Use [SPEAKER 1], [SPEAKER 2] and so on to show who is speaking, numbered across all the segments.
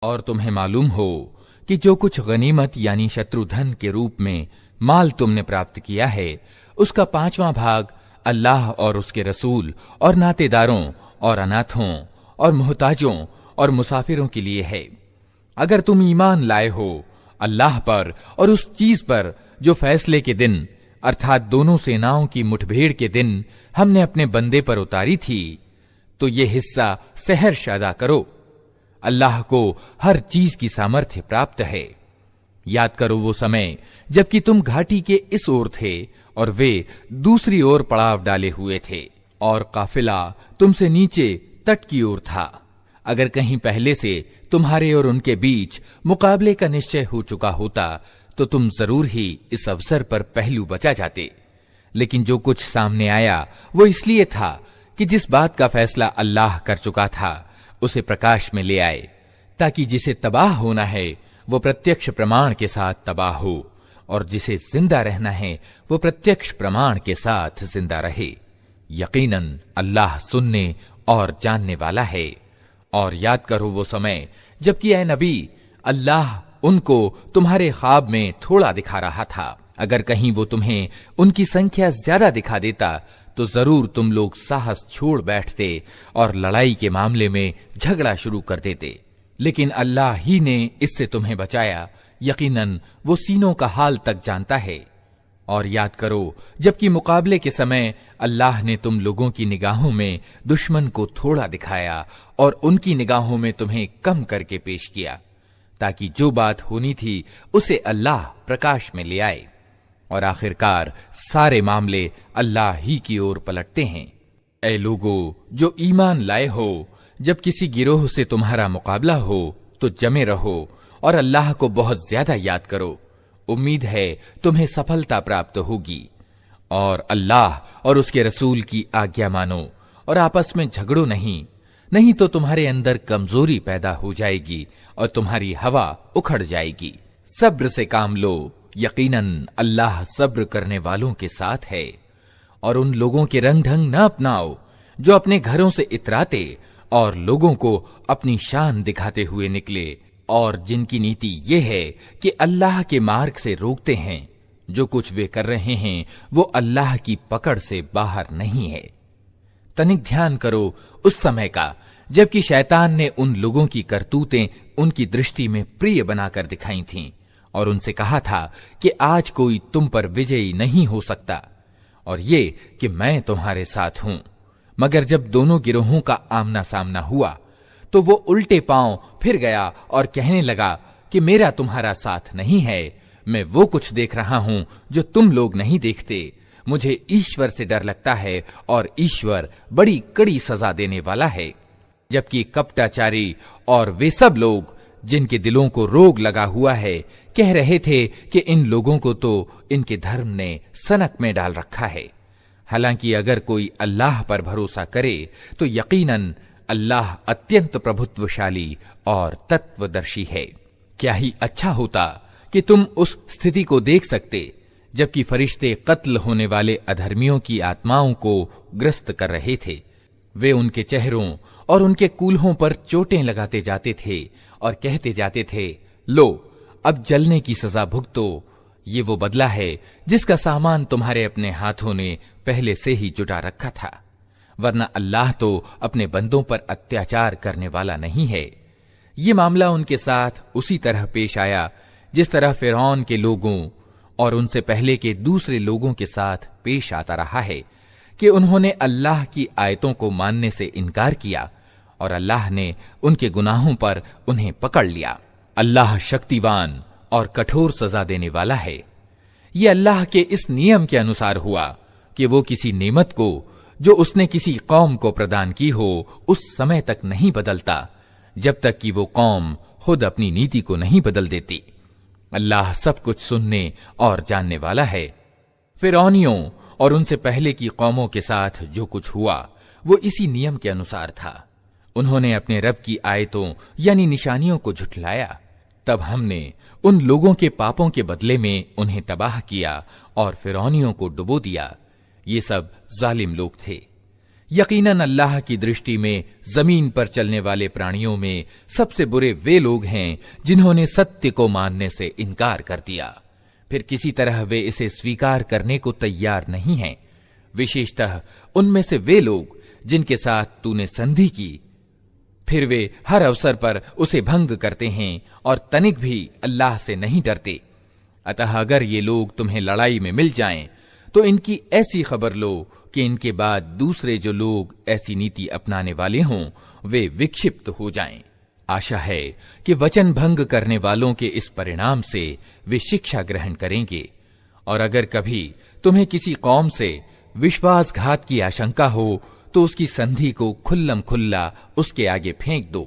[SPEAKER 1] और तुम्हें मालूम हो कि जो कुछ गनीमत यानी शत्रुधन के रूप में माल तुमने प्राप्त किया है, उसका 5वां भाग अल्लाह और उसके रसूल और नातेदारों और अनाथों और मोहताजों और मुसाफिरों के लिए है। अगर तुम ईमान लाए हो अल्लाह पर और उस चीज पर जो फैसले के दिन अर्थात दोनों सेनाओं की मुठभेड़ के दिन हमने अपने बंदे पर उतारी थी, तो ये हिस्सा सहर्ष अदा करो। अल्लाह को हर चीज की सामर्थ्य प्राप्त है। याद करो वो समय जबकि तुम घाटी के इस ओर थे और वे दूसरी ओर पड़ाव डाले हुए थे और काफिला तुमसे नीचे तट की ओर था। अगर कहीं पहले से तुम्हारे और उनके बीच मुकाबले का निश्चय हो चुका होता तो तुम जरूर ही इस अवसर पर पहलू बचा जाते। लेकिन जो कुछ सामने आया वो इसलिए था कि जिस बात का फैसला अल्लाह कर चुका था उसे प्रकाश में ले आए, ताकि जिसे तबाह होना है वो प्रत्यक्ष प्रमाण के साथ तबाह हो और जिसे जिंदा रहना है वो प्रत्यक्ष प्रमाण के साथ जिंदा रहे। यकीनन अल्लाह सुनने और जानने वाला है। और याद करो वो समय जबकि ऐ नबी अल्लाह उनको तुम्हारे ख्वाब में थोड़ा दिखा रहा था। अगर कहीं वो तुम्हें उनकी संख्या ज्यादा दिखा देता तो जरूर तुम लोग साहस छोड़ बैठते और लड़ाई के मामले में झगड़ा शुरू कर देते। लेकिन अल्लाह ही ने इससे तुम्हें बचाया। यकीनन वो सीनों का हाल तक जानता है। और याद करो जबकि मुकाबले के समय अल्लाह ने तुम लोगों की निगाहों में दुश्मन को थोड़ा दिखाया और उनकी निगाहों में तुम्हें कम करके पेश किया, ताकि जो बात होनी थी उसे अल्लाह प्रकाश में ले आए। और आखिरकार सारे मामले अल्लाह ही की ओर पलटते हैं। ऐ लोगो जो ईमान लाए हो, जब किसी गिरोह से तुम्हारा मुकाबला हो तो जमे रहो और अल्लाह को बहुत ज्यादा याद करो। उम्मीद है तुम्हें सफलता प्राप्त होगी। और अल्लाह और उसके रसूल की आज्ञा मानो और आपस में झगड़ो नहीं तो तुम्हारे अंदर कमजोरी पैदा हो जाएगी और तुम्हारी हवा उखड़ जाएगी। सब्र से काम लो, यकीनन अल्लाह सब्र करने वालों के साथ है। और उन लोगों के रंग ढंग न अपनाओ जो अपने घरों से इतराते और लोगों को अपनी शान दिखाते हुए निकले, और जिनकी नीति ये है कि अल्लाह के मार्ग से रोकते हैं। जो कुछ वे कर रहे हैं वो अल्लाह की पकड़ से बाहर नहीं है। तनिक ध्यान करो उस समय का जबकि शैतान ने उन लोगों की करतूतें उनकी दृष्टि में प्रिय बनाकर दिखाई थीं और उनसे कहा था कि आज कोई तुम पर विजयी नहीं हो सकता, और ये कि मैं तुम्हारे साथ हूं। मगर जब दोनों गिरोहों का आमना सामना हुआ तो वो उल्टे पांव फिर गया और कहने लगा कि मेरा तुम्हारा साथ नहीं है, मैं वो कुछ देख रहा हूं जो तुम लोग नहीं देखते। मुझे ईश्वर से डर लगता है और ईश्वर बड़ी कड़ी सजा देने वाला है। जबकि कपटाचारी और वे सब लोग जिनके दिलों को रोग लगा हुआ है कह रहे थे कि इन लोगों को तो इनके धर्म ने सनक में डाल रखा है। हालांकि अगर कोई अल्लाह पर भरोसा करे तो यकीनन अल्लाह अत्यंत प्रभुत्वशाली और तत्वदर्शी है। क्या ही अच्छा होता कि तुम उस स्थिति को देख सकते जबकि फरिश्ते कत्ल होने वाले अधर्मियों की आत्माओं को ग्रस्त कर रहे थे। वे उनके चेहरों और उनके कूल्हों पर चोटें लगाते जाते थे और कहते जाते थे, लो अब जलने की सजा भुगतो। ये वो बदला है जिसका सामान तुम्हारे अपने हाथों ने पहले से ही जुटा रखा था, वरना अल्लाह तो अपने बंदों पर अत्याचार करने वाला नहीं है। ये मामला उनके साथ उसी तरह पेश आया जिस तरह फिरौन के लोगों और उनसे पहले के दूसरे लोगों के साथ पेश आता रहा है कि उन्होंने अल्लाह की आयतों को मानने से इनकार किया और अल्लाह ने उनके गुनाहों पर उन्हें पकड़ लिया। अल्लाह शक्तिवान और कठोर सजा देने वाला है। ये अल्लाह के इस नियम के अनुसार हुआ कि वो किसी नेमत को जो उसने किसी कौम को प्रदान की हो उस समय तक नहीं बदलता जब तक कि वो कौम खुद अपनी नीति को नहीं बदल देती। अल्लाह सब कुछ सुनने और जानने वाला है। फिरौनियों और उनसे पहले की कौमों के साथ जो कुछ हुआ वो इसी नियम के अनुसार था। उन्होंने अपने रब की आयतों यानी निशानियों को झुठलाया, तब हमने उन लोगों के पापों के बदले में उन्हें तबाह किया और फिरौनियों को डुबो दिया। ये सब जालिम लोग थे। यकीनन अल्लाह की दृष्टि में जमीन पर चलने वाले प्राणियों में सबसे बुरे वे लोग हैं जिन्होंने सत्य को मानने से इनकार कर दिया, फिर किसी तरह वे इसे स्वीकार करने को तैयार नहीं हैं। विशेषतः उनमें से वे लोग जिनके साथ तूने संधि की, फिर वे हर अवसर पर उसे भंग करते हैं और तनिक भी अल्लाह से नहीं डरते। अतः अगर ये लोग तुम्हें लड़ाई में मिल जाएं, तो इनकी ऐसी खबर लो कि इनके बाद दूसरे जो लोग ऐसी नीति अपनाने वाले हों, वे विक्षिप्त हो जाएं। आशा है कि वचन भंग करने वालों के इस परिणाम से वे शिक्षा ग्रहण करेंगे। और अगर कभी तुम्हें किसी कौम से विश्वासघात की आशंका हो, तो उसकी संधि को खुल्लम खुल्ला उसके आगे फेंक दो।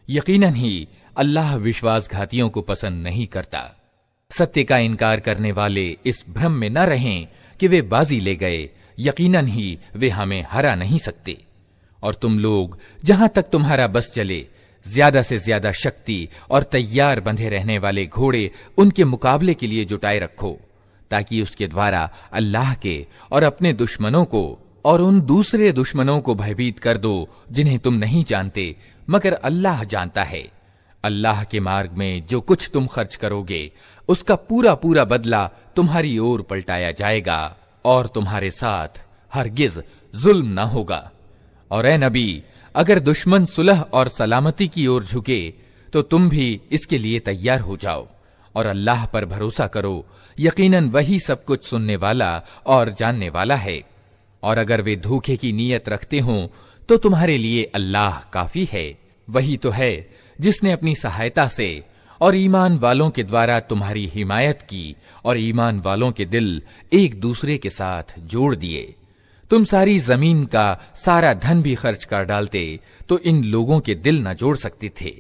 [SPEAKER 1] यकीनन ही अल्लाह विश्वासघातियों को पसंद नहीं करता। सत्य का इनकार करने वाले इस भ्रम में न रहें कि वे बाजी ले गए, यकीनन ही वे हमें हरा नहीं सकते। और तुम लोग जहां तक तुम्हारा बस चले, ज्यादा से ज्यादा शक्ति और तैयार बंधे रहने वाले घोड़े उनके मुकाबले के लिए जुटाए रखो, ताकि उसके द्वारा अल्लाह के और अपने दुश्मनों को और उन दूसरे दुश्मनों को भयभीत कर दो जिन्हें तुम नहीं जानते, मगर अल्लाह जानता है। अल्लाह के मार्ग में जो कुछ तुम खर्च करोगे, उसका पूरा पूरा बदला तुम्हारी ओर पलटाया जाएगा और तुम्हारे साथ हरगिज जुल्म न होगा। और ए नबी, अगर दुश्मन सुलह और सलामती की ओर झुके, तो तुम भी इसके लिए तैयार हो जाओ और अल्लाह पर भरोसा करो। यकीनन वही सब कुछ सुनने वाला और जानने वाला है। और अगर वे धोखे की नीयत रखते हों, तो तुम्हारे लिए अल्लाह काफी है। वही तो है जिसने अपनी सहायता से और ईमान वालों के द्वारा तुम्हारी हिमायत की और ईमान वालों के दिल एक दूसरे के साथ जोड़ दिए। तुम सारी जमीन का सारा धन भी खर्च कर डालते तो इन लोगों के दिल न जोड़ सकते थे,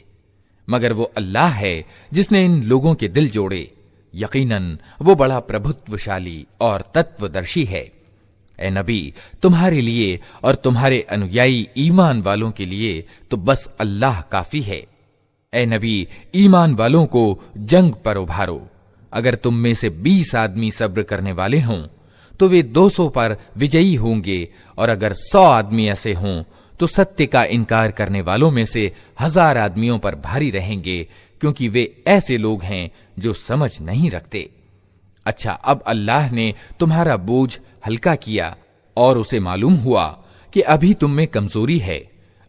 [SPEAKER 1] मगर वो अल्लाह है जिसने इन लोगों के दिल जोड़े। यकीनन वो बड़ा प्रभुत्वशाली और तत्वदर्शी है। ए नबी, तुम्हारे लिए और तुम्हारे अनुयायी ईमान वालों के लिए तो बस अल्लाह काफी है। ए नबी, ईमान वालों को जंग पर उभारो। अगर तुम में से 20 आदमी सब्र करने वाले हों, तो वे 200 पर विजयी होंगे, और अगर 100 आदमी ऐसे हों, तो सत्य का इनकार करने वालों में से 1000 आदमियों पर भारी रहेंगे, क्योंकि वे ऐसे लोग हैं जो समझ नहीं रखते। अच्छा, अब अल्लाह ने तुम्हारा बोझ हल्का किया और उसे मालूम हुआ कि अभी तुम में कमजोरी है।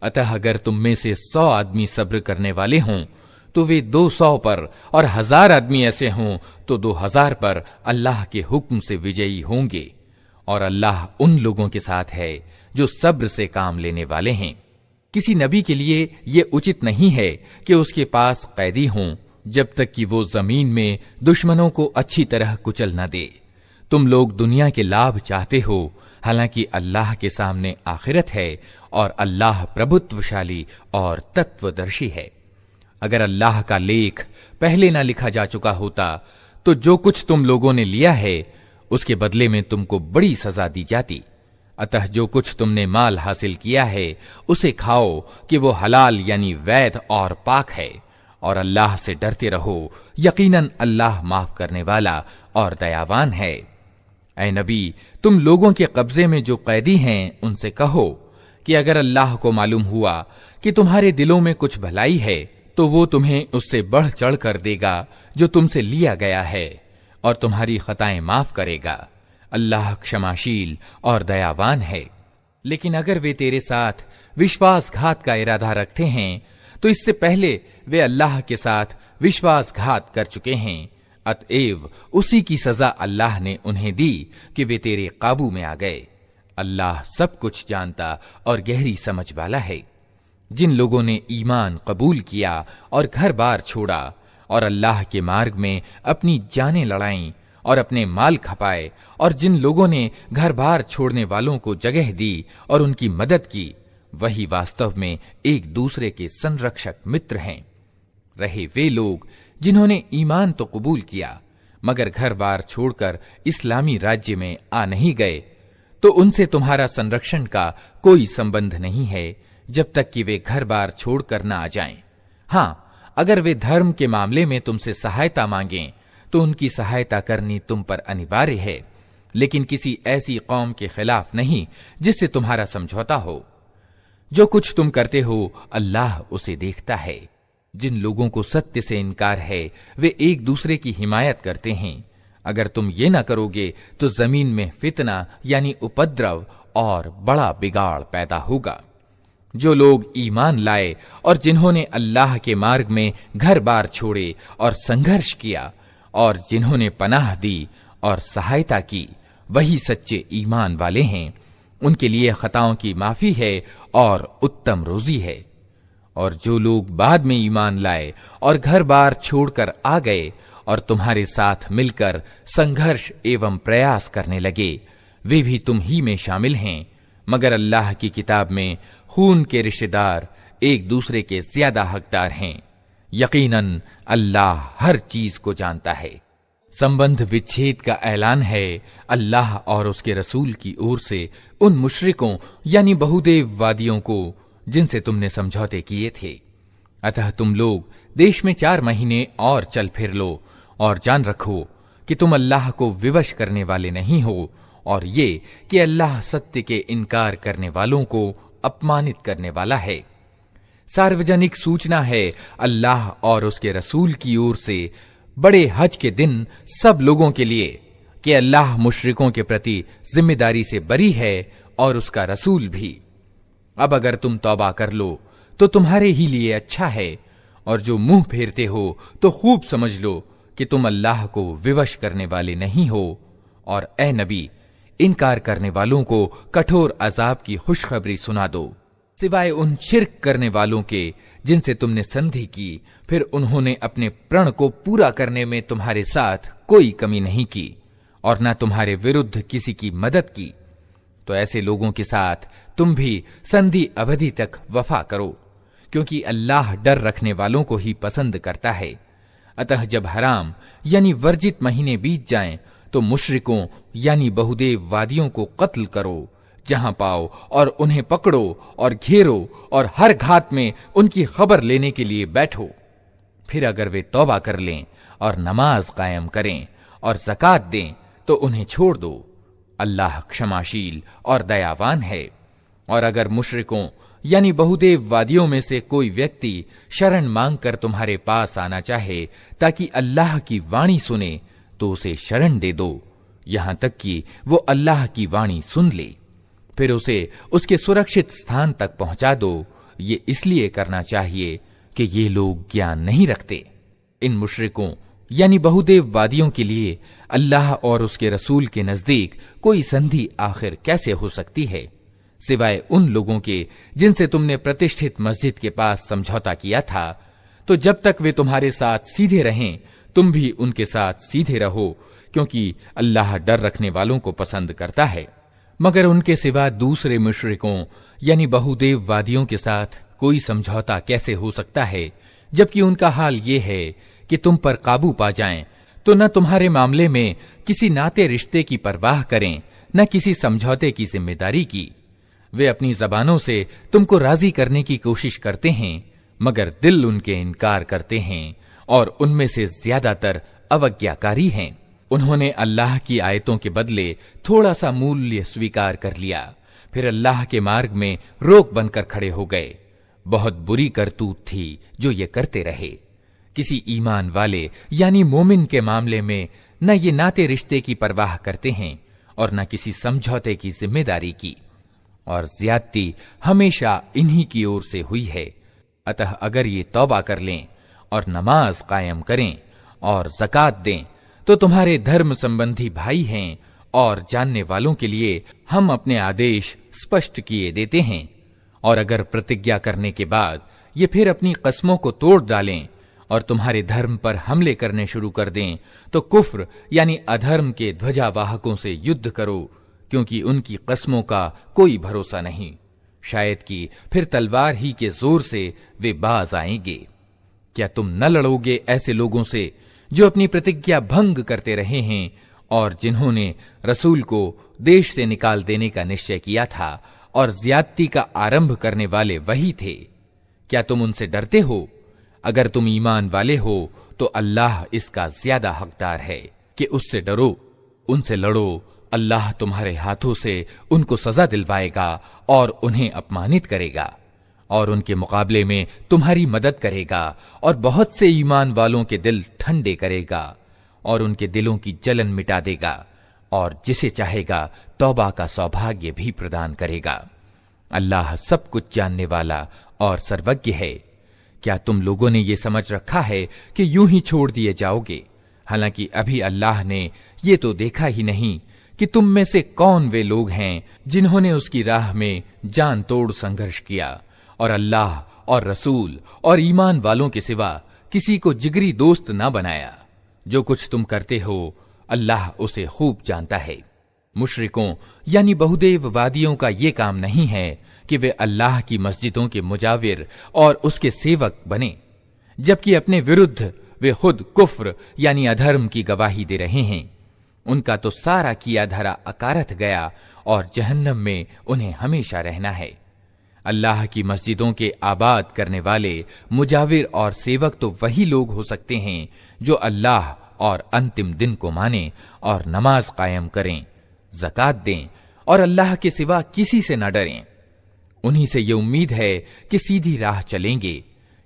[SPEAKER 1] अतः अगर तुम में से 100 आदमी सब्र करने वाले हों, तो वे 200 पर, और 1000 आदमी ऐसे हों तो 2000 पर अल्लाह के हुक्म से विजयी होंगे। और अल्लाह उन लोगों के साथ है जो सब्र से काम लेने वाले हैं। किसी नबी के लिए ये उचित नहीं है कि उसके पास कैदी हों जब तक कि वो जमीन में दुश्मनों को अच्छी तरह कुचल न दे। तुम लोग दुनिया के लाभ चाहते हो, हालांकि अल्लाह के सामने आखिरत है और अल्लाह प्रभुत्वशाली और तत्वदर्शी है। अगर अल्लाह का लेख पहले ना लिखा जा चुका होता, तो जो कुछ तुम लोगों ने लिया है उसके बदले में तुमको बड़ी सजा दी जाती। अतः जो कुछ तुमने माल हासिल किया है उसे खाओ कि वो हलाल यानी वैध और पाक है, और अल्लाह से डरते रहो। यकीनन अल्लाह माफ करने वाला और दयावान है। ऐ नबी, तुम लोगों के कब्जे में जो कैदी हैं उनसे कहो कि अगर अल्लाह को मालूम हुआ कि तुम्हारे दिलों में कुछ भलाई है, तो वो तुम्हें उससे बढ़ चढ़ कर देगा जो तुमसे लिया गया है, और तुम्हारी खताएं माफ करेगा। अल्लाह क्षमाशील और दयावान है। लेकिन अगर वे तेरे साथ विश्वासघात का इरादा रखते हैं, तो इससे पहले वे अल्लाह के साथ विश्वासघात कर चुके हैं। अतएव उसी की सजा अल्लाह ने उन्हें दी कि वे तेरे काबू में आ गए। अल्लाह सब कुछ जानता और गहरी समझ वाला है। जिन लोगों ने ईमान कबूल किया और घर बार छोड़ा और अल्लाह के मार्ग में अपनी जानें लड़ाईं और अपने माल खपाए, और जिन लोगों ने घर बार छोड़ने वालों को जगह दी और उनकी मदद की, वही वास्तव में एक दूसरे के संरक्षक मित्र हैं। रहे वे लोग जिन्होंने ईमान तो कबूल किया, मगर घर बार छोड़कर इस्लामी राज्य में आ नहीं गए, तो उनसे तुम्हारा संरक्षण का कोई संबंध नहीं है जब तक कि वे घर बार छोड़कर न आ जाएं। हां, अगर वे धर्म के मामले में तुमसे सहायता मांगें, तो उनकी सहायता करनी तुम पर अनिवार्य है। लेकिन किसी ऐसी कौम के खिलाफ नहीं जिससे तुम्हारा समझौता हो। जो कुछ तुम करते हो अल्लाह उसे देखता है। जिन लोगों को सत्य से इनकार है वे एक दूसरे की हिमायत करते हैं। अगर तुम ये ना करोगे तो जमीन में फितना यानी उपद्रव और बड़ा बिगाड़ पैदा होगा। जो लोग ईमान लाए और जिन्होंने अल्लाह के मार्ग में घर बार छोड़े और संघर्ष किया और जिन्होंने पनाह दी और सहायता की, वही सच्चे ईमान वाले हैं। उनके लिए खताओं की माफी है और उत्तम रोजी है। और जो लोग बाद में ईमान लाए और घर बार छोड़कर आ गए और तुम्हारे साथ मिलकर संघर्ष एवं प्रयास करने लगे, वे भी तुम ही में शामिल हैं। मगर अल्लाह की किताब में खून के रिश्तेदार एक दूसरे के ज्यादा हकदार हैं। यकीनन अल्लाह हर चीज को जानता है। संबंध विच्छेद का ऐलान है अल्लाह और उसके रसूल की ओर से उन मुशरिकों यानी बहुदेववादियों को जिनसे तुमने समझौते किए थे। अतः तुम लोग देश में 4 महीने और चल फिर लो और जान रखो कि तुम अल्लाह को विवश करने वाले नहीं हो, और ये कि अल्लाह सत्य के इनकार करने वालों को अपमानित करने वाला है। सार्वजनिक सूचना है अल्लाह और उसके रसूल की ओर से बड़े हज के दिन सब लोगों के लिए कि अल्लाह मुशरिकों के प्रति जिम्मेदारी से बरी है और उसका रसूल भी। अब अगर तुम तौबा कर लो तो तुम्हारे ही लिए अच्छा है, और जो मुंह फेरते हो तो खूब समझ लो कि तुम अल्लाह को विवश करने वाले नहीं हो। और ए नबी, इनकार करने वालों को कठोर अजाब की खुशखबरी सुना दो, सिवाय उन शिर्क करने वालों के जिनसे तुमने संधि की, फिर उन्होंने अपने प्रण को पूरा करने में तुम्हारे साथ कोई कमी नहीं की और न तुम्हारे विरुद्ध किसी की मदद की। तो ऐसे लोगों के साथ तुम भी संधि अवधि तक वफा करो, क्योंकि अल्लाह डर रखने वालों को ही पसंद करता है। अतः जब हराम यानी वर्जित महीने बीत जाएं, तो मुशरिकों यानी बहुदेववादियों को कत्ल करो जहां पाओ, और उन्हें पकड़ो और घेरो और हर घात में उनकी खबर लेने के लिए बैठो। फिर अगर वे तौबा कर लें और नमाज कायम करें और ज़कात दें तो उन्हें छोड़ दो। अल्लाह क्षमाशील और दयावान है। और अगर मुशरिकों यानी बहुदेववादियों में से कोई व्यक्ति शरण मांगकर तुम्हारे पास आना चाहे ताकि अल्लाह की वाणी सुने, तो उसे शरण दे दो, यहां तक कि वो अल्लाह की वाणी सुन ले। फिर उसे उसके सुरक्षित स्थान तक पहुंचा दो। ये इसलिए करना चाहिए कि ये लोग ज्ञान नहीं रखते। इन मुशरिकों यानी बहुदेववादियों के लिए अल्लाह और उसके रसूल के नजदीक कोई संधि आखिर कैसे हो सकती है, सिवाय उन लोगों के जिनसे तुमने प्रतिष्ठित मस्जिद के पास समझौता किया था। तो जब तक वे तुम्हारे साथ सीधे रहें, तुम भी उनके साथ सीधे रहो, क्योंकि अल्लाह डर रखने वालों को पसंद करता है। मगर उनके सिवा दूसरे मुशरिकों यानी बहुदेववादियों के साथ कोई समझौता कैसे हो सकता है, जबकि उनका हाल ये है कि तुम पर काबू पा जाएं, तो न तुम्हारे मामले में किसी नाते रिश्ते की परवाह करें, न किसी समझौते की जिम्मेदारी की। वे अपनी जबानों से तुमको राजी करने की कोशिश करते हैं, मगर दिल उनके इनकार करते हैं और उनमें से ज्यादातर अवज्ञाकारी हैं। उन्होंने अल्लाह की आयतों के बदले थोड़ा सा मूल्य स्वीकार कर लिया, फिर अल्लाह के मार्ग में रोक बनकर खड़े हो गए। बहुत बुरी करतूत थी जो ये करते रहे। किसी ईमान वाले यानी मोमिन के मामले में न ये नाते रिश्ते की परवाह करते हैं और न किसी समझौते की जिम्मेदारी की, और ज्यादती हमेशा इन्हीं की ओर से हुई है। अतः अगर ये तौबा कर लें और नमाज कायम करें और ज़कात दें, तो तुम्हारे धर्म संबंधी भाई हैं, और जानने वालों के लिए हम अपने आदेश स्पष्ट किए देते हैं। और अगर प्रतिज्ञा करने के बाद ये फिर अपनी कस्मों को तोड़ डालें और तुम्हारे धर्म पर हमले करने शुरू कर दें, तो कुफ्र यानी अधर्म के ध्वजावाहकों से युद्ध करो, क्योंकि उनकी कस्मों का कोई भरोसा नहीं। शायद कि फिर तलवार ही के जोर से वे बाज आएंगे। क्या तुम न लड़ोगे ऐसे लोगों से जो अपनी प्रतिज्ञा भंग करते रहे हैं और जिन्होंने रसूल को देश से निकाल देने का निश्चय किया था, और ज्यादती का आरंभ करने वाले वही थे? क्या तुम उनसे डरते हो? अगर तुम ईमान वाले हो तो अल्लाह इसका ज्यादा हकदार है कि उससे डरो, उनसे लड़ो, अल्लाह तुम्हारे हाथों से उनको सजा दिलवाएगा और उन्हें अपमानित करेगा और उनके मुकाबले में तुम्हारी मदद करेगा और बहुत से ईमान वालों के दिल ठंडे करेगा और उनके दिलों की जलन मिटा देगा और जिसे चाहेगा तौबा का सौभाग्य भी प्रदान करेगा। अल्लाह सब कुछ जानने वाला और सर्वज्ञ है। क्या तुम लोगों ने ये समझ रखा है कि यूं ही छोड़ दिए जाओगे, हालांकि अभी अल्लाह ने ये तो देखा ही नहीं कि तुम में से कौन वे लोग हैं जिन्होंने उसकी राह में जान तोड़ संघर्ष किया और अल्लाह और रसूल और ईमान वालों के सिवा किसी को जिगरी दोस्त न बनाया। जो कुछ तुम करते हो अल्लाह उसे खूब जानता है। मुशरिकों यानी बहुदेववादियों का ये काम नहीं है कि वे अल्लाह की मस्जिदों के मुजाविर और उसके सेवक बने, जबकि अपने विरुद्ध वे खुद कुफ्र यानी अधर्म की गवाही दे रहे हैं। उनका तो सारा किया धरा अकारथ गया और जहन्नम में उन्हें हमेशा रहना है। अल्लाह की मस्जिदों के आबाद करने वाले मुजाविर और सेवक तो वही लोग हो सकते हैं जो अल्लाह और अंतिम दिन को माने और नमाज कायम करें, ज़कात दें और अल्लाह के सिवा किसी से न डरें। उन्हीं से ये उम्मीद है कि सीधी राह चलेंगे।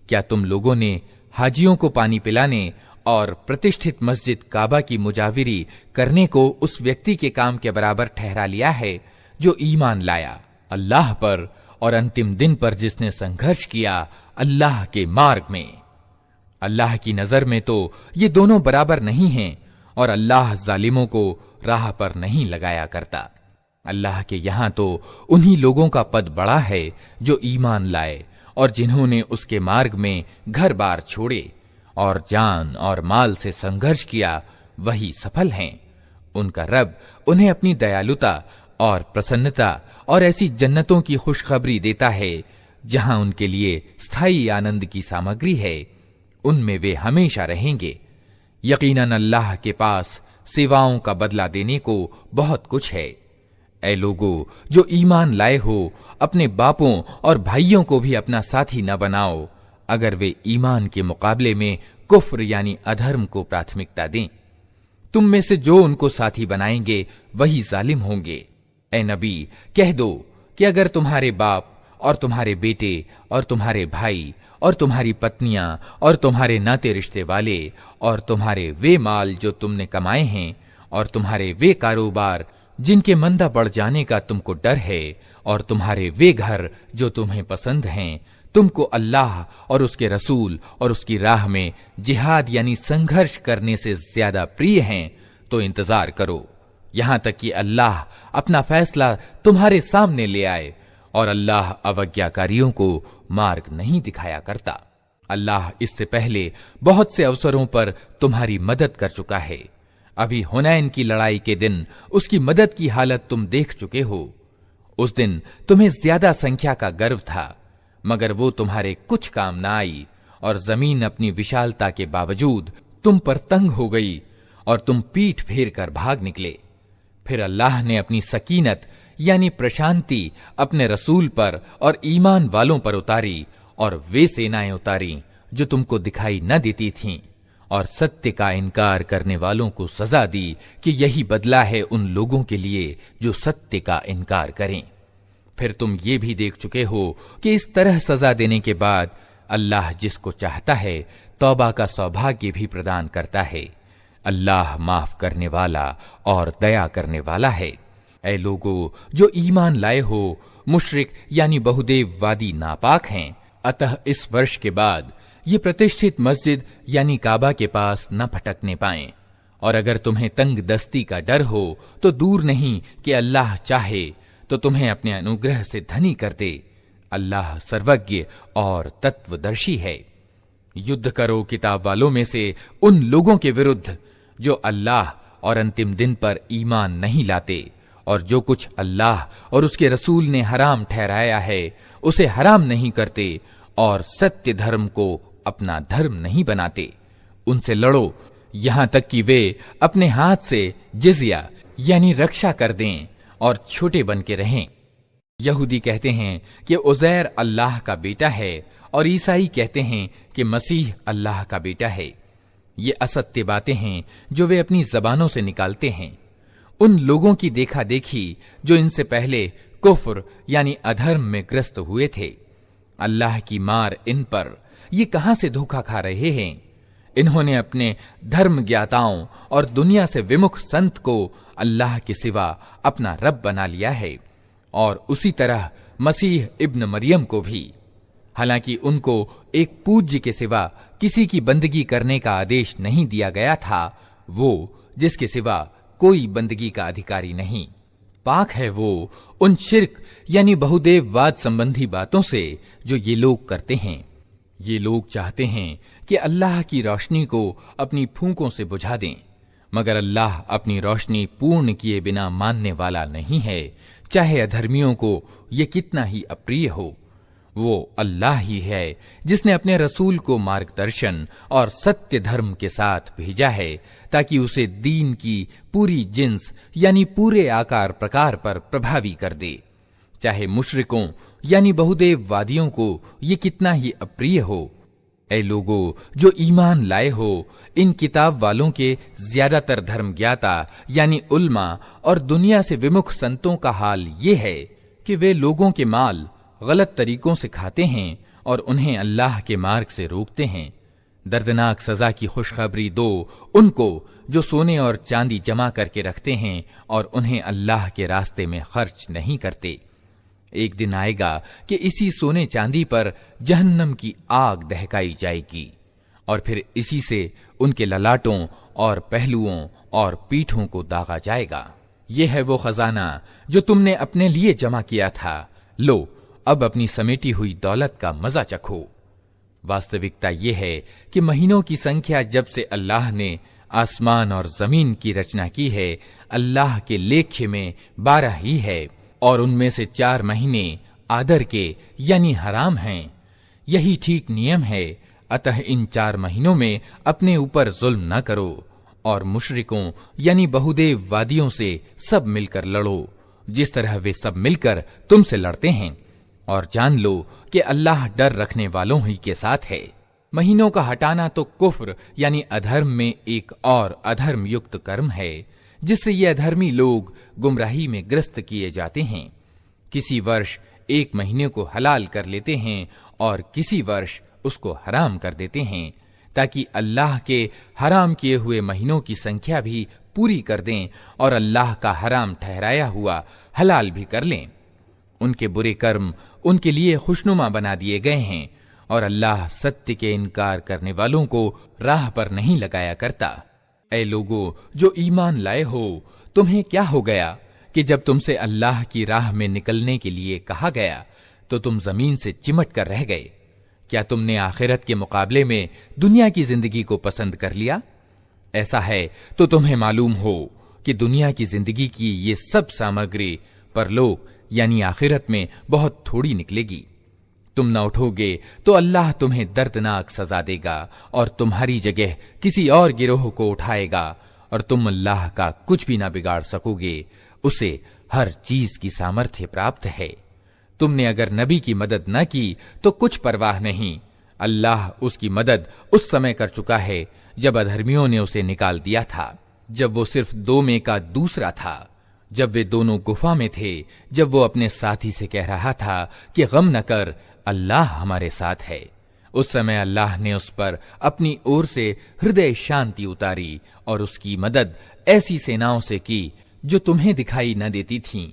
[SPEAKER 1] क्या तुम लोगों ने हाजियों को पानी पिलाने और प्रतिष्ठित मस्जिद काबा की मुजाविरी करने को उस व्यक्ति के काम के बराबर ठहरा लिया है जो ईमान लाया अल्लाह पर और अंतिम दिन पर जिसने संघर्ष किया अल्लाह के मार्ग में? अल्लाह की नजर में तो ये दोनों बराबर नहीं हैं और अल्लाह जालिमों को राह पर नहीं लगाया करता। अल्लाह के यहां तो उन्हीं लोगों का पद बड़ा है जो ईमान लाए और जिन्होंने उसके मार्ग में घर बार छोड़े और जान और माल से संघर्ष किया, वही सफल हैं। उनका रब उन्हें अपनी दयालुता और प्रसन्नता और ऐसी जन्नतों की खुशखबरी देता है जहां उनके लिए स्थायी आनंद की सामग्री है। उनमें वे हमेशा रहेंगे। यकीनन अल्लाह के पास सेवाओं का बदला देने को बहुत कुछ है। ऐ लोगों जो ईमान लाए हो, अपने बापों और भाइयों को भी अपना साथी न बनाओ अगर वे ईमान के मुकाबले में कुफ्र यानी अधर्म को प्राथमिकता दें। तुम में से जो उनको साथी बनाएंगे वही जालिम होंगे। ऐ नबी कह दो कि अगर तुम्हारे बाप और तुम्हारे बेटे और तुम्हारे भाई और तुम्हारी पत्नियां और तुम्हारे नाते रिश्ते वाले और तुम्हारे वे माल जो तुमने कमाए हैं और तुम्हारे वे कारोबार जिनके मंदा बढ़ जाने का तुमको डर है और तुम्हारे वे घर जो तुम्हें पसंद हैं, तुमको अल्लाह और उसके रसूल और उसकी राह में जिहाद यानी संघर्ष करने से ज्यादा प्रिय हैं, तो इंतजार करो यहां तक कि अल्लाह अपना फैसला तुम्हारे सामने ले आए और अल्लाह अवज्ञाकारियों को मार्ग नहीं दिखाया करता। अल्लाह इससे पहले बहुत से अवसरों पर तुम्हारी मदद कर चुका है। अभी हुनैन की लड़ाई के दिन उसकी मदद की हालत तुम देख चुके हो। उस दिन तुम्हें ज्यादा संख्या का गर्व था, मगर वो तुम्हारे कुछ काम न आई और जमीन अपनी विशालता के बावजूद तुम पर तंग हो गई और तुम पीठ फेर कर भाग निकले। फिर अल्लाह ने अपनी सकीनत यानी प्रशांति अपने रसूल पर और ईमान वालों पर उतारी और वे सेनाएं उतारी जो तुमको दिखाई न देती थीं और सत्य का इनकार करने वालों को सजा दी कि यही बदला है उन लोगों के लिए जो सत्य का इनकार करें। फिर तुम ये भी देख चुके हो कि इस तरह सजा देने के बाद अल्लाह जिसको चाहता है तौबा का सौभाग्य भी प्रदान करता है। अल्लाह माफ करने वाला और दया करने वाला है। ऐ लोगों जो ईमान लाए हो, मुशरिक यानी बहुदेववादी नापाक हैं, अतः इस वर्ष के बाद ये प्रतिष्ठित मस्जिद यानी काबा के पास न भटकने पाएं। और अगर तुम्हें तंग दस्ती का डर हो तो दूर नहीं कि अल्लाह चाहे तो तुम्हें अपने अनुग्रह से धनी कर दे। अल्लाह सर्वज्ञ और तत्वदर्शी है। युद्ध करो किताब वालों में से उन लोगों के विरुद्ध जो अल्लाह और अंतिम दिन पर ईमान नहीं लाते और जो कुछ अल्लाह और उसके रसूल ने हराम ठहराया है उसे हराम नहीं करते और सत्य धर्म को अपना धर्म नहीं बनाते। उनसे लड़ो यहां तक कि वे अपने हाथ से जिज़िया यानी रक्षा कर दें और छोटे बन के रहें। यहूदी कहते हैं कि उज़ैर अल्लाह का बेटा है और ईसाई कहते हैं कि मसीह अल्लाह का बेटा है। ये असत्य बातें हैं जो वे अपनी जबानों से निकालते हैं। उन लोगों की देखा देखी जो इनसे पहले कुफ्र यानी अधर्म में ग्रस्त हुए थे। अल्लाह की मार इन पर, ये कहां से धोखा खा रहे हैं। इन्होंने अपने धर्म ज्ञाताओं और दुनिया से विमुख संत को अल्लाह के सिवा अपना रब बना लिया है, और उसी तरह मसीह इब्न मरियम को भी। हालांकि उनको एक पूज्य के सिवा किसी की बंदगी करने का आदेश नहीं दिया गया था, वो जिसके सिवा कोई बंदगी का अधिकारी नहीं। पाक है वो उन शिर्क यानी बहुदेववाद संबंधी बातों से जो ये लोग करते हैं। ये लोग चाहते हैं कि अल्लाह की रोशनी को अपनी फूंकों से बुझा दें, मगर अल्लाह अपनी रोशनी पूर्ण किए बिना मानने वाला नहीं है, चाहे अधर्मियों को ये कितना ही अप्रिय हो। वो अल्लाह ही है जिसने अपने रसूल को मार्गदर्शन और सत्य धर्म के साथ भेजा है, ताकि उसे दीन की पूरी जिन्स यानी पूरे आकार प्रकार पर प्रभावी कर दे, चाहे मुशरिकों यानी बहुदेववादियों को ये कितना ही अप्रिय हो। ऐ लोगों जो ईमान लाए हो, इन किताब वालों के ज्यादातर धर्म ज्ञाता यानी उल्मा और दुनिया से विमुख संतों का हाल ये है कि वे लोगों के माल गलत तरीकों से खाते हैं और उन्हें अल्लाह के मार्ग से रोकते हैं। दर्दनाक सजा की खुशखबरी दो उनको जो सोने और चांदी जमा करके रखते हैं और उन्हें अल्लाह के रास्ते में खर्च नहीं करते। एक दिन आएगा कि इसी सोने चांदी पर जहन्नम की आग दहकाई जाएगी, और फिर इसी से उनके ललाटों और पहलुओं और पीठों को दागा जाएगा। यह है वो खजाना जो तुमने अपने लिए जमा किया था, लो अब अपनी समेटी हुई दौलत का मजा चखो। वास्तविकता यह है कि महीनों की संख्या जब से अल्लाह ने आसमान और जमीन की रचना की है, अल्लाह के लेख्य में 12 ही है, और उनमें से 4 महीने आदर के यानी हराम हैं। यही ठीक नियम है, अतः इन 4 महीनों में अपने ऊपर जुल्म न करो और मुशरिकों यानी बहुदेववादियों से सब मिलकर लड़ो, जिस तरह वे सब मिलकर तुमसे लड़ते हैं, और जान लो कि अल्लाह डर रखने वालों ही के साथ है। महीनों का हटाना तो कुफ्र यानी अधर्म में एक और अधर्म युक्त कर्म है, जिससे ये अधर्मी लोग गुमराही में ग्रस्त किए जाते हैं। किसी वर्ष एक महीने को हलाल कर लेते हैं और किसी वर्ष उसको हराम कर देते हैं, ताकि अल्लाह के हराम किए हुए महीनों की संख्या भी पूरी कर दें और अल्लाह का हराम ठहराया हुआ हलाल भी कर लें। उनके बुरे कर्म उनके लिए खुशनुमा बना दिए गए हैं, और अल्लाह सत्य के इनकार करने वालों को राह पर नहीं लगाया करता। ऐ लोगों जो ईमान लाए हो, तुम्हें क्या हो गया कि जब तुमसे अल्लाह की राह में निकलने के लिए कहा गया तो तुम जमीन से चिमट कर रह गए? क्या तुमने आखिरत के मुकाबले में दुनिया की जिंदगी को पसंद कर लिया? ऐसा है तो तुम्हें मालूम हो कि दुनिया की जिंदगी की ये सब सामग्री परलोक यानी आखिरत में बहुत थोड़ी निकलेगी। तुम न उठोगे तो अल्लाह तुम्हें दर्दनाक सजा देगा और तुम्हारी जगह किसी और गिरोह को उठाएगा, और तुम अल्लाह का कुछ भी ना बिगाड़ सकोगे। उसे हर चीज की सामर्थ्य प्राप्त है। तुमने अगर नबी की मदद न की तो कुछ परवाह नहीं, अल्लाह उसकी मदद उस समय कर चुका है जब अधर्मियों ने उसे निकाल दिया था, जब वो सिर्फ 2 में का दूसरा था, जब वे दोनों गुफा में थे, जब वो अपने साथी से कह रहा था कि गम न कर, अल्लाह हमारे साथ है। उस समय अल्लाह ने उस पर अपनी ओर से हृदय शांति उतारी और उसकी मदद ऐसी सेनाओं से की जो तुम्हें दिखाई न देती थीं,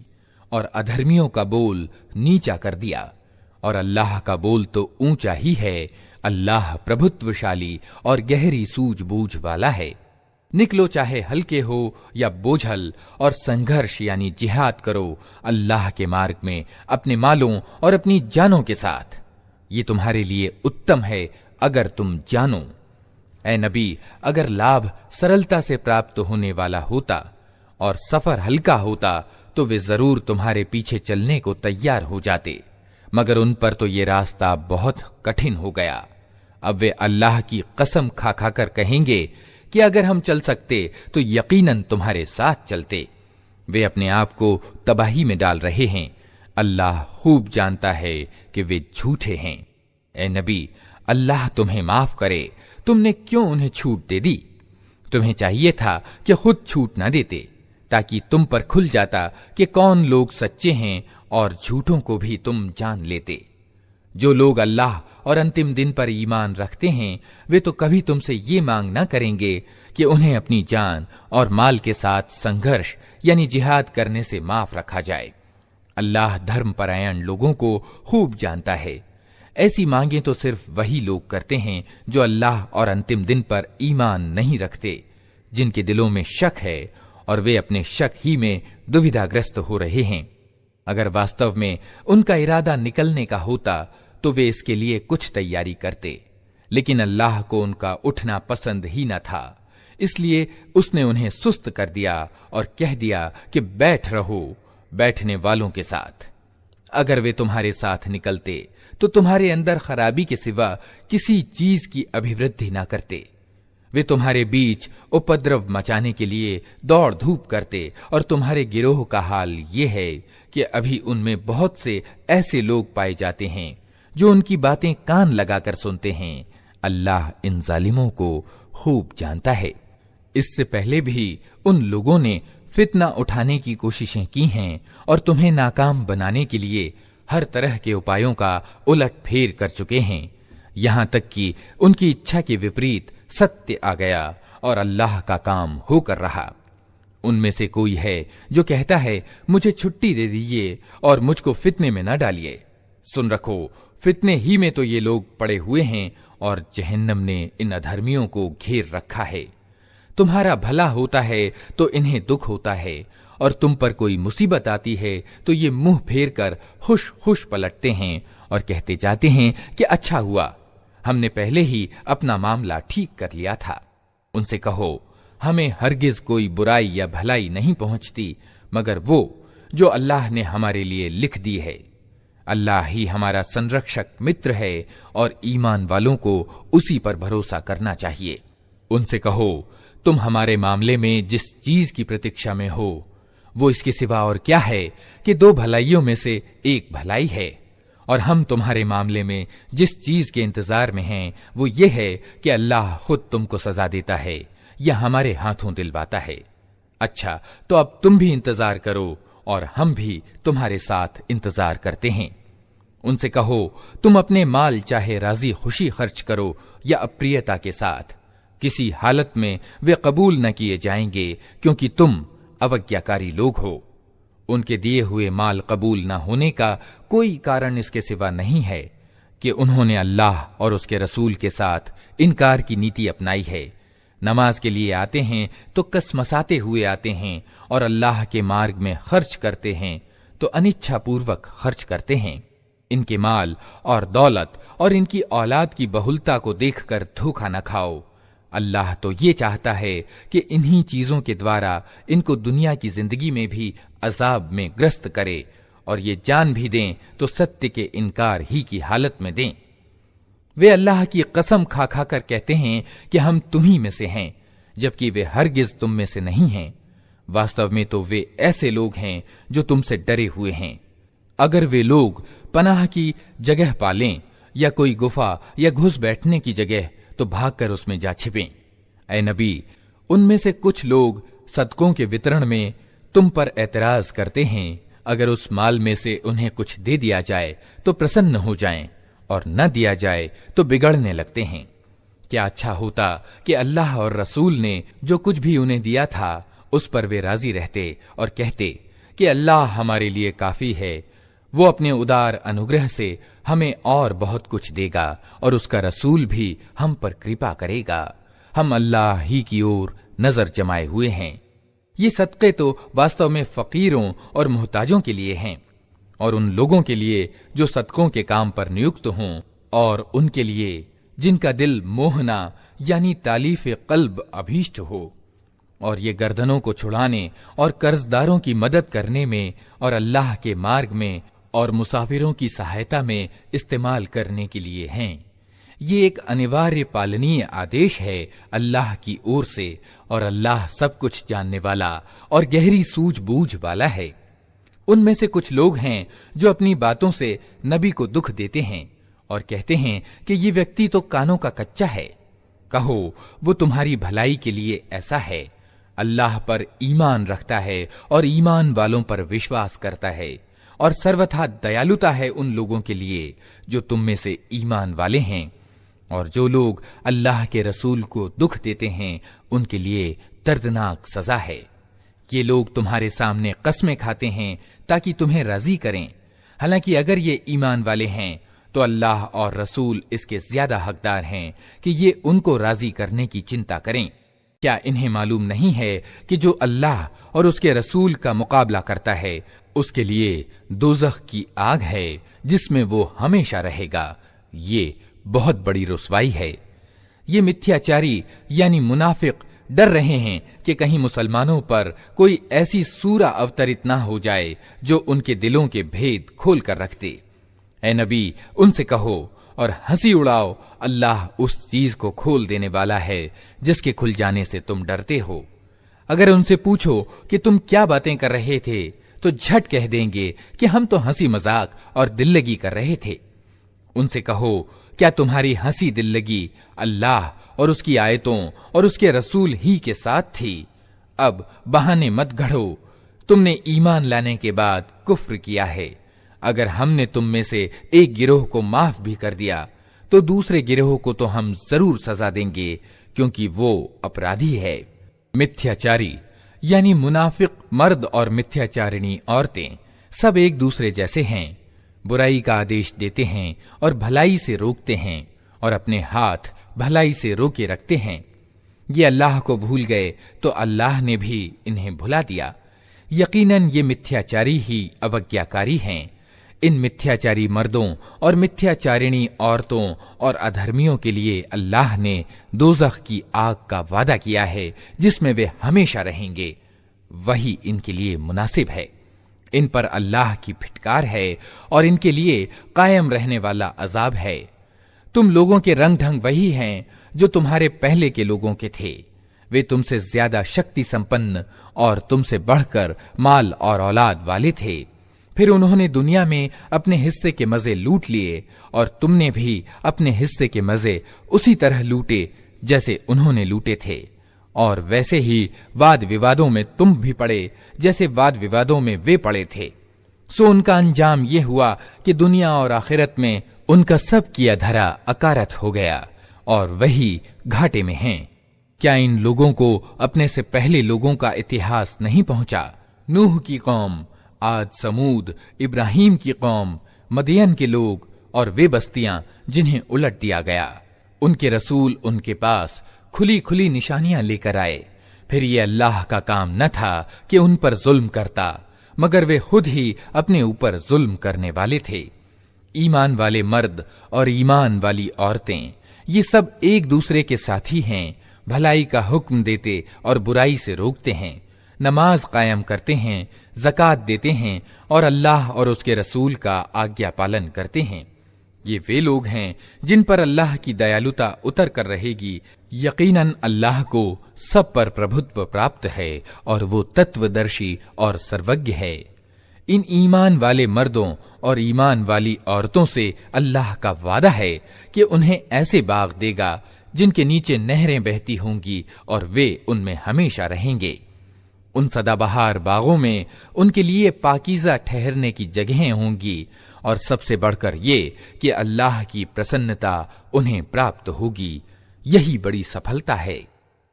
[SPEAKER 1] और अधर्मियों का बोल नीचा कर दिया, और अल्लाह का बोल तो ऊंचा ही है। अल्लाह प्रभुत्वशाली और गहरी सूझबूझ वाला है। निकलो चाहे हल्के हो या बोझल, और संघर्ष यानी जिहाद करो अल्लाह के मार्ग में अपने मालों और अपनी जानों के साथ। ये तुम्हारे लिए उत्तम है अगर तुम जानो। ऐ नबी, अगर लाभ सरलता से प्राप्त होने वाला होता और सफर हल्का होता तो वे जरूर तुम्हारे पीछे चलने को तैयार हो जाते, मगर उन पर तो ये रास्ता बहुत कठिन हो गया। अब वे अल्लाह की कसम खा खाकर कहेंगे कि अगर हम चल सकते तो यकीनन तुम्हारे साथ चलते। वे अपने आप को तबाही में डाल रहे हैं। अल्लाह खूब जानता है कि वे झूठे हैं। ए नबी, अल्लाह तुम्हें माफ करे, तुमने क्यों उन्हें छूट दे दी? तुम्हें चाहिए था कि खुद छूट न देते। ताकि तुम पर खुल जाता कि कौन लोग सच्चे हैं और झूठों को भी तुम जान लेते। जो लोग अल्लाह और अंतिम दिन पर ईमान रखते हैं वे तो कभी तुमसे ये मांग न करेंगे कि उन्हें अपनी जान और माल के साथ संघर्ष यानी जिहाद करने से माफ रखा जाए। अल्लाह धर्मपरायण लोगों को खूब जानता है। ऐसी मांगे तो सिर्फ वही लोग करते हैं जो अल्लाह और अंतिम दिन पर ईमान नहीं रखते, जिनके दिलों में शक है और वे अपने शक ही में दुविधाग्रस्त हो रहे हैं। अगर वास्तव में उनका इरादा निकलने का होता तो वे इसके लिए कुछ तैयारी करते, लेकिन अल्लाह को उनका उठना पसंद ही न था, इसलिए उसने उन्हें सुस्त कर दिया और कह दिया कि बैठ रहो बैठने वालों के साथ। अगर वे तुम्हारे साथ निकलते तो तुम्हारे अंदर खराबी के सिवा किसी चीज की अभिवृद्धि न करते। वे तुम्हारे बीच उपद्रव मचाने के लिए दौड़ धूप करते और तुम्हारे गिरोह का हाल ये है कि अभी उनमें बहुत से ऐसे लोग पाए जाते हैं जो उनकी बातें कान लगाकर सुनते हैं। अल्लाह इन जालिमों को खूब जानता है। इससे पहले भी उन लोगों ने फितना उठाने की कोशिशें की हैं और तुम्हें नाकाम बनाने के लिए हर तरह के उपायों का उलट फेर कर चुके हैं, यहां तक कि उनकी इच्छा के विपरीत सत्य आ गया और अल्लाह का काम होकर रहा। उनमें से कोई है जो कहता है मुझे छुट्टी दे दीजिए और मुझको फितने में न डालिए। सुन रखो, फितने ही में तो ये लोग पड़े हुए हैं और जहन्नम ने इन अधर्मियों को घेर रखा है। तुम्हारा भला होता है तो इन्हें दुख होता है और तुम पर कोई मुसीबत आती है तो ये मुंह फेर कर खुश खुश पलटते हैं और कहते जाते हैं कि अच्छा हुआ, हमने पहले ही अपना मामला ठीक कर लिया था। उनसे कहो हमें हरगिज कोई बुराई या भलाई नहीं पहुंचती मगर वो जो अल्लाह ने हमारे लिए लिख दी है। अल्लाह ही हमारा संरक्षक मित्र है और ईमान वालों को उसी पर भरोसा करना चाहिए। उनसे कहो तुम हमारे मामले में जिस चीज की प्रतीक्षा में हो वो इसके सिवा और क्या है कि दो भलाइयों में से एक भलाई है, और हम तुम्हारे मामले में जिस चीज के इंतजार में हैं वो ये है कि अल्लाह खुद तुमको सजा देता है या हमारे हाथों दिलवाता है। अच्छा तो अब तुम भी इंतजार करो और हम भी तुम्हारे साथ इंतजार करते हैं। उनसे कहो तुम अपने माल चाहे राजी खुशी खर्च करो या अप्रियता के साथ, किसी हालत में वे कबूल न किए जाएंगे क्योंकि तुम अवज्ञाकारी लोग हो। उनके दिए हुए माल कबूल न होने का कोई कारण इसके सिवा नहीं है कि उन्होंने अल्लाह और उसके रसूल के साथ इनकार की नीति अपनाई है। नमाज के लिए आते हैं तो कसमसाते हुए आते हैं और अल्लाह के मार्ग में खर्च करते हैं तो अनिच्छापूर्वक खर्च करते हैं। इनके माल और दौलत और इनकी औलाद की बहुलता को देखकर धोखा न खाओ। अल्लाह तो ये चाहता है कि इन्हीं चीजों के द्वारा इनको दुनिया की जिंदगी में भी अजाब में ग्रस्त करे और ये जान भी दें तो सत्य के इनकार ही की हालत में दें। वे अल्लाह की कसम खा खा कर कहते हैं कि हम तुम्ही में से हैं, जबकि वे हरगिज तुम में से नहीं हैं। वास्तव में तो वे ऐसे लोग हैं जो तुमसे डरे हुए हैं। अगर वे लोग पनाह की जगह पालें या कोई गुफा या घुस बैठने की जगह तो भागकर उसमें जा छिपें। ऐ नबी, उनमें से कुछ लोग सदकों के वितरण में तुम पर एतराज करते हैं। अगर उस माल में से उन्हें कुछ दे दिया जाए तो प्रसन्न हो जाएं और न दिया जाए तो बिगड़ने लगते हैं। क्या अच्छा होता कि अल्लाह और रसूल ने जो कुछ भी उन्हें दिया था उस पर वे राजी रहते और कहते कि अल्लाह हमारे लिए काफी है, वो अपने उदार अनुग्रह से हमें और बहुत कुछ देगा और उसका रसूल भी हम पर कृपा करेगा। हम अल्लाह ही की ओर नजर जमाए हुए हैं। ये सदक़े तो वास्तव में फकीरों और मोहताजों के लिए हैं और उन लोगों के लिए जो सदकों के काम पर नियुक्त हों और उनके लिए जिनका दिल मोहना यानी तालीफ कल्ब अभीष्ट हो। और ये गर्दनों को छुड़ाने और कर्जदारों की मदद करने में और अल्लाह के मार्ग में और मुसाफिरों की सहायता में इस्तेमाल करने के लिए हैं। ये एक अनिवार्य पालनीय आदेश है अल्लाह की ओर से और अल्लाह सब कुछ जानने वाला और गहरी सूझबूझ वाला है। उनमें से कुछ लोग हैं जो अपनी बातों से नबी को दुख देते हैं और कहते हैं कि ये व्यक्ति तो कानों का कच्चा है। कहो वो तुम्हारी भलाई के लिए ऐसा है। अल्लाह पर ईमान रखता है और ईमान वालों पर विश्वास करता है, और सर्वथा दयालुता है उन लोगों के लिए जो तुम में से ईमान वाले हैं। और जो लोग अल्लाह के रसूल को दुख देते हैं उनके लिए दर्दनाक सजा है। ये लोग तुम्हारे सामने कस्में खाते हैं ताकि तुम्हें राजी करें, हालांकि अगर ये ईमान वाले हैं तो अल्लाह और रसूल इसके ज्यादा हकदार हैं कि ये उनको राजी करने की चिंता करें। क्या इन्हें मालूम नहीं है कि जो अल्लाह और उसके रसूल का मुकाबला करता है उसके लिए दोज़ख की आग है जिसमें वो हमेशा रहेगा। ये बहुत बड़ी रुसवाई है। ये मिथ्याचारी यानी मुनाफिक डर रहे हैं कि कहीं मुसलमानों पर कोई ऐसी सूरा अवतरित ना हो जाए जो उनके दिलों के भेद खोल कर रख दे। ऐ नबी, उनसे कहो और हंसी उड़ाओ, अल्लाह उस चीज को खोल देने वाला है जिसके खुल जाने से तुम डरते हो। अगर उनसे पूछो कि तुम क्या बातें कर रहे थे तो झट कह देंगे कि हम तो हंसी मजाक और दिल्लगी कर रहे थे। उनसे कहो, क्या तुम्हारी हंसी दिल्लगी अल्लाह और उसकी आयतों और उसके रसूल ही के साथ थी? अब बहाने मत गढ़ो, तुमने ईमान लाने के बाद कुफ्र किया है। अगर हमने तुम में से एक गिरोह को माफ भी कर दिया तो दूसरे गिरोह को तो हम जरूर सजा देंगे, क्योंकि वो अपराधी है। मिथ्याचारी यानी मुनाफिक मर्द और मिथ्याचारिणी औरतें सब एक दूसरे जैसे हैं। बुराई का आदेश देते हैं और भलाई से रोकते हैं, और अपने हाथ भलाई से रोके रखते हैं। ये अल्लाह को भूल गए तो अल्लाह ने भी इन्हें भुला दिया। यकीनन ये मिथ्याचारी ही अवज्ञाकारी हैं। इन मिथ्याचारी मर्दों और मिथ्याचारिणी औरतों और अधर्मियों के लिए अल्लाह ने दोज़ख की आग का वादा किया है जिसमें वे हमेशा रहेंगे। वही इनके लिए मुनासिब है। इन पर अल्लाह की फिटकार है और इनके लिए कायम रहने वाला अजाब है। तुम लोगों के रंग ढंग वही हैं जो तुम्हारे पहले के लोगों के थे। वे तुमसे ज्यादा शक्ति संपन्न और तुमसे बढ़कर माल और औलाद वाले थे। फिर उन्होंने दुनिया में अपने हिस्से के मजे लूट लिए, और तुमने भी अपने हिस्से के मजे उसी तरह लूटे जैसे उन्होंने लूटे थे। और वैसे ही वाद विवादों में तुम भी पड़े जैसे वाद विवादों में वे पड़े थे। सो उनका अंजाम ये हुआ कि दुनिया और आखिरत में उनका सब किया धरा अकारत हो गया, और वही घाटे में हैं। क्या इन लोगों को अपने से पहले लोगों का इतिहास नहीं पहुंचा? नूह की कौम, आद, समूद, इब्राहिम की कौम, मदियन के लोग और वे बस्तियां जिन्हें उलट दिया गया। उनके रसूल उनके पास खुली खुली निशानियां लेकर आए। फिर ये अल्लाह का काम न था कि उन पर जुल्म करता, मगर वे खुद ही अपने ऊपर जुल्म करने वाले थे। ईमान वाले मर्द और ईमान वाली औरतें ये सब एक दूसरे के साथी हैं। भलाई का हुक्म देते और बुराई से रोकते हैं, नमाज कायम करते हैं, ज़कात देते हैं और अल्लाह और उसके रसूल का आज्ञा पालन करते हैं। ये वे लोग हैं जिन पर अल्लाह की दयालुता उतर कर रहेगी। यकीनन अल्लाह को सब पर प्रभुत्व प्राप्त है और वो तत्वदर्शी और सर्वज्ञ है। इन ईमान वाले मर्दों और ईमान वाली औरतों से अल्लाह का वादा है कि उन्हें ऐसे बाग देगा जिनके नीचे नहरें बहती होंगी और वे उनमें हमेशा रहेंगे। उन सदाबहार बागों में उनके लिए पाकीज़ा ठहरने की जगहें होंगी, और सबसे बढ़कर ये कि अल्लाह की प्रसन्नता उन्हें प्राप्त होगी। यही बड़ी सफलता है।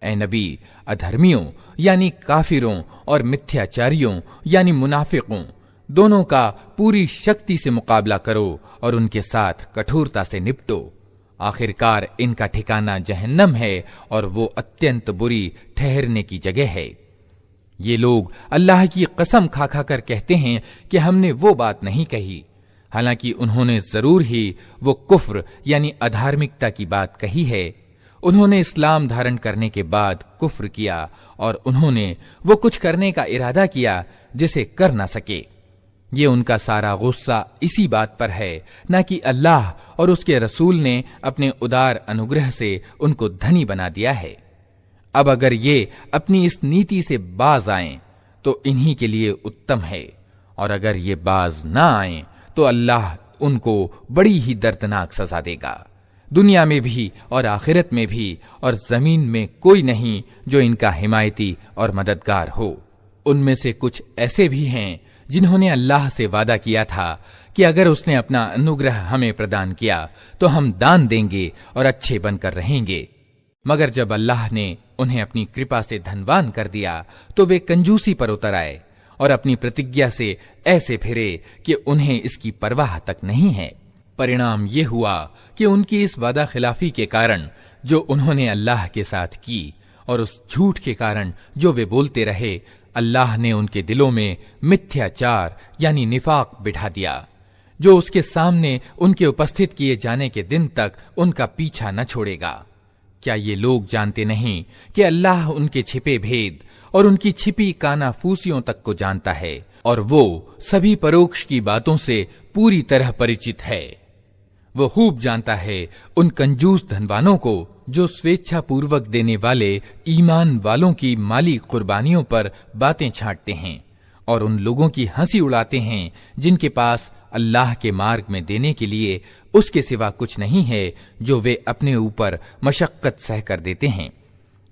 [SPEAKER 1] ऐ नबी, अधर्मियों यानी काफिरों और मिथ्याचारियों यानी मुनाफिकों दोनों का पूरी शक्ति से मुकाबला करो और उनके साथ कठोरता से निपटो। आखिरकार इनका ठिकाना जहन्नम है और वो अत्यंत बुरी ठहरने की जगह है। ये लोग अल्लाह की कसम खा खा कर कहते हैं कि हमने वो बात नहीं कही, हालांकि उन्होंने जरूर ही वो कुफ्र यानी अधार्मिकता की बात कही है। उन्होंने इस्लाम धारण करने के बाद कुफ्र किया और उन्होंने वो कुछ करने का इरादा किया जिसे कर ना सके। ये उनका सारा गुस्सा इसी बात पर है, न कि अल्लाह और उसके रसूल ने अपने उदार अनुग्रह से उनको धनी बना दिया है। अब अगर ये अपनी इस नीति से बाज आएं तो इन्हीं के लिए उत्तम है, और अगर ये बाज ना आएं तो अल्लाह उनको बड़ी ही दर्दनाक सजा देगा। दुनिया में भी और आखिरत में भी, और जमीन में कोई नहीं जो इनका हिमायती और मददगार हो। उनमें से कुछ ऐसे भी हैं जिन्होंने अल्लाह से वादा किया था कि अगर उसने अपना अनुग्रह हमें प्रदान किया तो हम दान देंगे और अच्छे बनकर रहेंगे, मगर जब अल्लाह ने उन्हें अपनी कृपा से धनवान कर दिया तो वे कंजूसी पर उतर आए और अपनी प्रतिज्ञा से ऐसे फिरे कि उन्हें इसकी परवाह तक नहीं है। परिणाम ये हुआ कि उनकी इस वादा खिलाफी के कारण जो उन्होंने अल्लाह के साथ की और उस झूठ के कारण जो वे बोलते रहे, अल्लाह ने उनके दिलों में मिथ्याचार यानी निफाक बिठा दिया, जो उसके सामने उनके उपस्थित किए जाने के दिन तक उनका पीछा न छोड़ेगा। क्या ये लोग जानते नहीं कि अल्लाह उनके छिपे भेद और उनकी छिपी कानाफूसियों तक को जानता है, और वो सभी परोक्ष की बातों से पूरी तरह परिचित है। वो खूब जानता है उन कंजूस धनवानों को जो स्वेच्छा पूर्वक देने वाले ईमान वालों की माली कुर्बानियों पर बातें छांटते हैं, और उन लोगों की हंसी उड़ाते हैं जिनके पास अल्लाह के मार्ग में देने के लिए उसके सिवा कुछ नहीं है, जो वे अपने ऊपर मशक्कत सह कर देते हैं।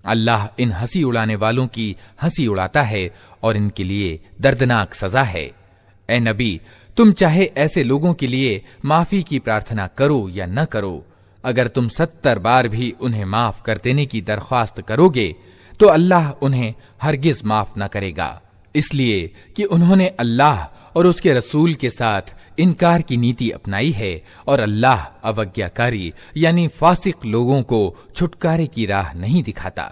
[SPEAKER 1] अल्लाह इन हंसी उड़ाने वालों की हंसी उड़ाता है और इनके लिए दर्दनाक सजा है। ए नबी, तुम चाहे ऐसे लोगों के लिए माफी की प्रार्थना करो या न करो, अगर तुम 70 बार भी उन्हें माफ कर देने की दरख्वास्त करोगे तो अल्लाह उन्हें हरगिज माफ न करेगा, इसलिए कि उन्होंने अल्लाह और उसके रसूल के साथ इनकार की नीति अपनाई है, और अल्लाह अवज्ञाकारी यानी फासिक लोगों को छुटकारे की राह नहीं दिखाता।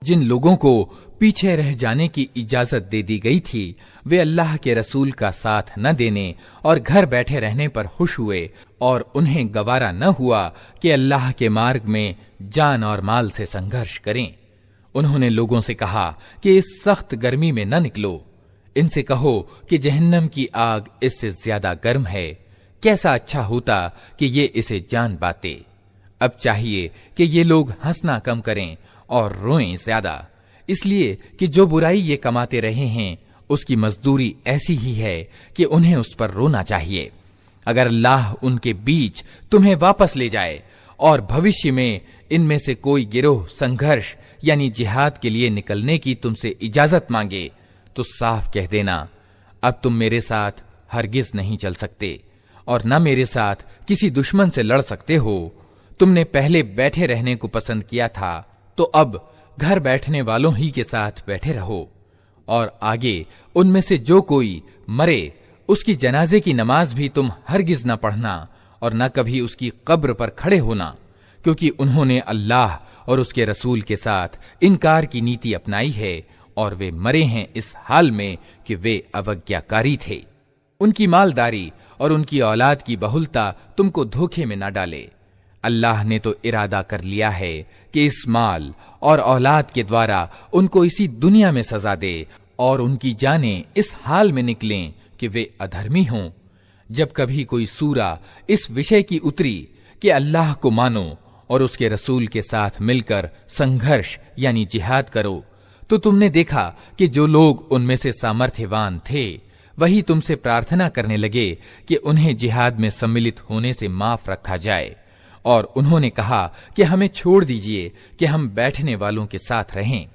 [SPEAKER 1] जिन लोगों को पीछे रह जाने की इजाजत दे दी गई थी, वे अल्लाह के रसूल का साथ न देने और घर बैठे रहने पर खुश हुए, और उन्हें गवारा न हुआ कि अल्लाह के मार्ग में जान और माल से संघर्ष करें। उन्होंने लोगों से कहा कि इस सख्त गर्मी में न निकलो। इनसे कहो कि जहन्नम की आग इससे ज्यादा गर्म है, कैसा अच्छा होता कि ये इसे जान पाते। अब चाहिए कि ये लोग हंसना कम करें और रोएं ज्यादा, इसलिए कि जो बुराई ये कमाते रहे हैं उसकी मजदूरी ऐसी ही है कि उन्हें उस पर रोना चाहिए। अगर अल्लाह उनके बीच तुम्हें वापस ले जाए और भविष्य में इनमें से कोई गिरोह संघर्ष यानी जिहाद के लिए निकलने की तुमसे इजाजत मांगे तो साफ कह देना, अब तुम मेरे साथ हरगिज नहीं चल सकते और न मेरे साथ किसी दुश्मन से लड़ सकते हो। तुमने पहले बैठे रहने को पसंद किया था, तो अब घर बैठने वालों ही के साथ बैठे रहो, और आगे उनमें से जो कोई मरे उसकी जनाजे की नमाज भी तुम हरगिज न पढ़ना और न कभी उसकी कब्र पर खड़े होना, क्योंकि उन्होंने अल्लाह और उसके रसूल के साथ इनकार की नीति अपनाई है और वे मरे हैं इस हाल में कि वे अवज्ञाकारी थे। उनकी मालदारी और उनकी औलाद की बहुलता तुमको धोखे में न डाले। अल्लाह ने तो इरादा कर लिया है कि इस माल और औलाद के द्वारा उनको इसी दुनिया में सजा दे और उनकी जानें इस हाल में निकलें कि वे अधर्मी हों। जब कभी कोई सूरा इस विषय की उतरी कि अल्लाह को मानो और उसके रसूल के साथ मिलकर संघर्ष यानी जिहाद करो, तो तुमने देखा कि जो लोग उनमें से सामर्थ्यवान थे वही तुमसे प्रार्थना करने लगे कि उन्हें जिहाद में सम्मिलित होने से माफ रखा जाए, और उन्होंने कहा कि हमें छोड़ दीजिए कि हम बैठने वालों के साथ रहें।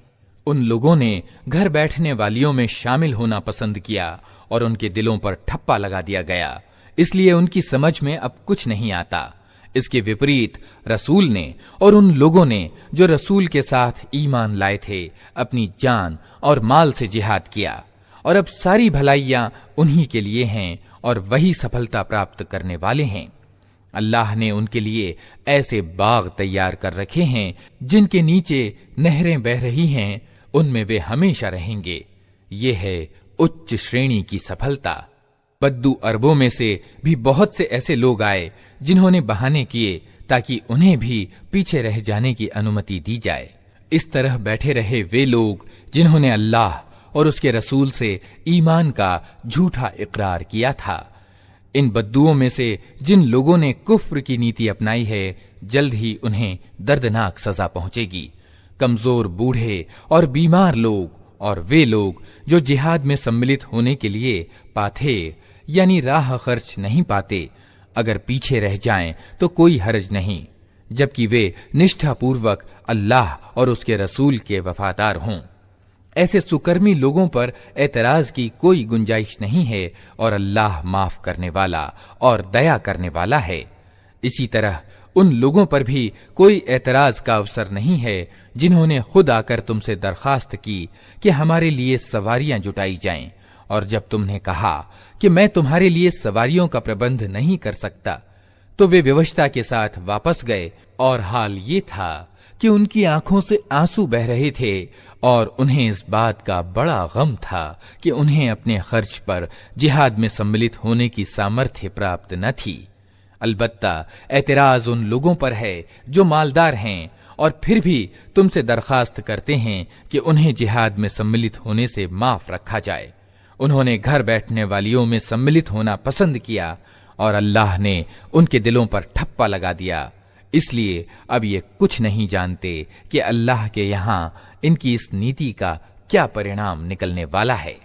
[SPEAKER 1] उन लोगों ने घर बैठने वालियों में शामिल होना पसंद किया और उनके दिलों पर ठप्पा लगा दिया गया, इसलिए उनकी समझ में अब कुछ नहीं आता। इसके विपरीत रसूल ने और उन लोगों ने जो रसूल के साथ ईमान लाए थे अपनी जान और माल से जिहाद किया, और अब सारी भलाइयां उन्हीं के लिए हैं और वही सफलता प्राप्त करने वाले हैं। अल्लाह ने उनके लिए ऐसे बाग तैयार कर रखे हैं जिनके नीचे नहरें बह रही हैं, उनमें वे हमेशा रहेंगे। ये है उच्च श्रेणी की सफलता। बद्दू अरबों में से भी बहुत से ऐसे लोग आए जिन्होंने बहाने किए ताकि उन्हें भी पीछे रह जाने की अनुमति दी जाए। इस तरह बैठे रहे वे लोग जिन्होंने अल्लाह और उसके रसूल से ईमान का झूठा इकरार किया था। इन बद्दुओं में से जिन लोगों ने कुफ्र की नीति अपनाई है, जल्द ही उन्हें दर्दनाक सजा पहुंचेगी। कमजोर बूढ़े और बीमार लोग और वे लोग जो जिहाद में सम्मिलित होने के लिए पाथे यानी राह खर्च नहीं पाते, अगर पीछे रह जाएं तो कोई हर्ज नहीं, जबकि वे निष्ठापूर्वक अल्लाह और उसके रसूल के वफादार हों। ऐसे सुकर्मी लोगों पर एतराज की कोई गुंजाइश नहीं है और अल्लाह माफ करने वाला और दया करने वाला है। इसी तरह उन लोगों पर भी कोई एतराज का अवसर नहीं है जिन्होंने खुद आकर तुमसे दरखास्त की कि हमारे लिए सवारियां जुटाई जाएं, और जब तुमने कहा कि मैं तुम्हारे लिए सवारियों का प्रबंध नहीं कर सकता, तो वे विवशता के साथ वापस गए और हाल ये था कि उनकी आंखों से आंसू बह रहे थे और उन्हें इस बात का बड़ा गम था कि उन्हें अपने खर्च पर जिहाद में सम्मिलित होने की सामर्थ्य प्राप्त न थी। अलबत्ता एतराज उन लोगों पर है जो मालदार हैं और फिर भी तुमसे दरखास्त करते हैं कि उन्हें जिहाद में सम्मिलित होने से माफ रखा जाए। उन्होंने घर बैठने वालियों में सम्मिलित होना पसंद किया और अल्लाह ने उनके दिलों पर ठप्पा लगा दिया। इसलिए अब ये कुछ नहीं जानते कि अल्लाह के यहाँ इनकी इस नीति का क्या परिणाम निकलने वाला है।